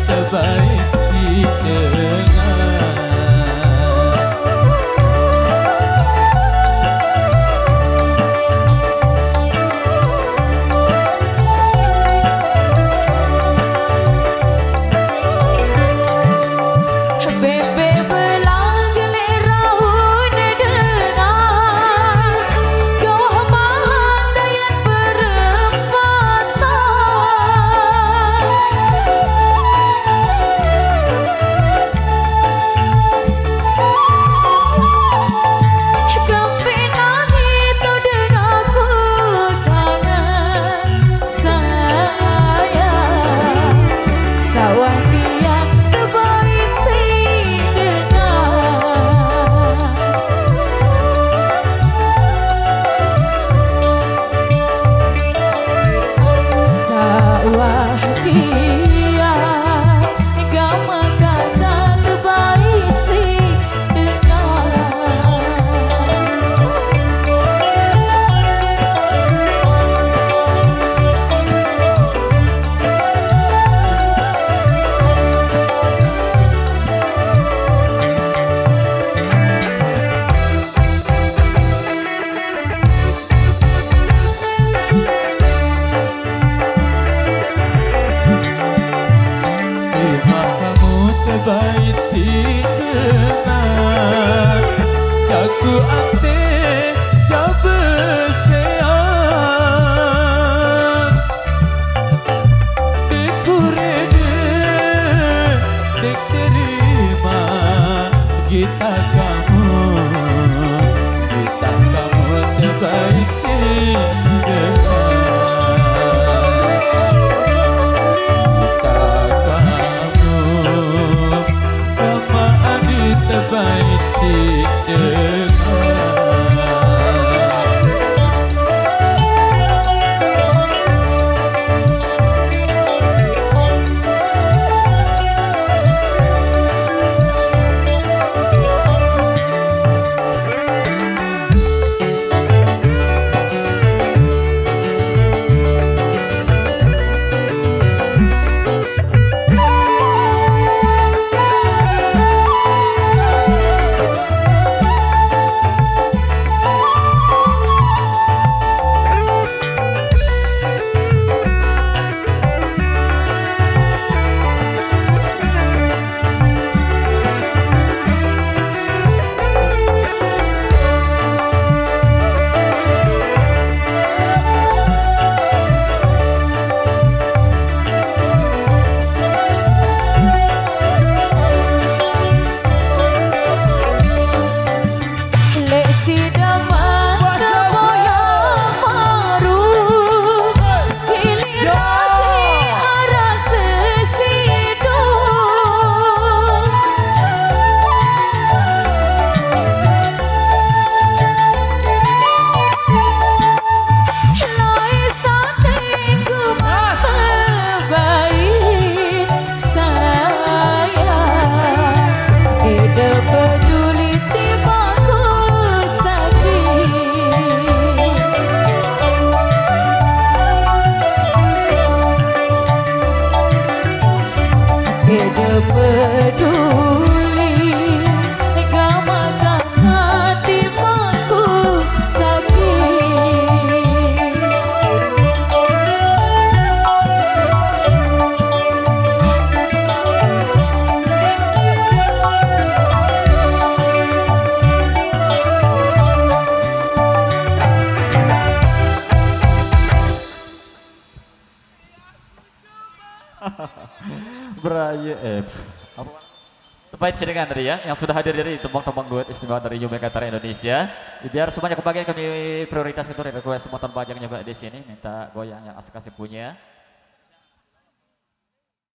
terbaik si dengar. Terbaik si dengar jago ate jauh berseang dikurede diterima kita kamu terbaik si dengar. Terbaik si dengar. Berayu apa? Terbaik sih dengan tadi ya yang sudah hadir dari tembang-tembang duet istimewa dari Yume Katara Indonesia. Biar semuanya kebagian kami prioritas untuk request motor bajang juga di sini minta goyang yang asik-asik punya.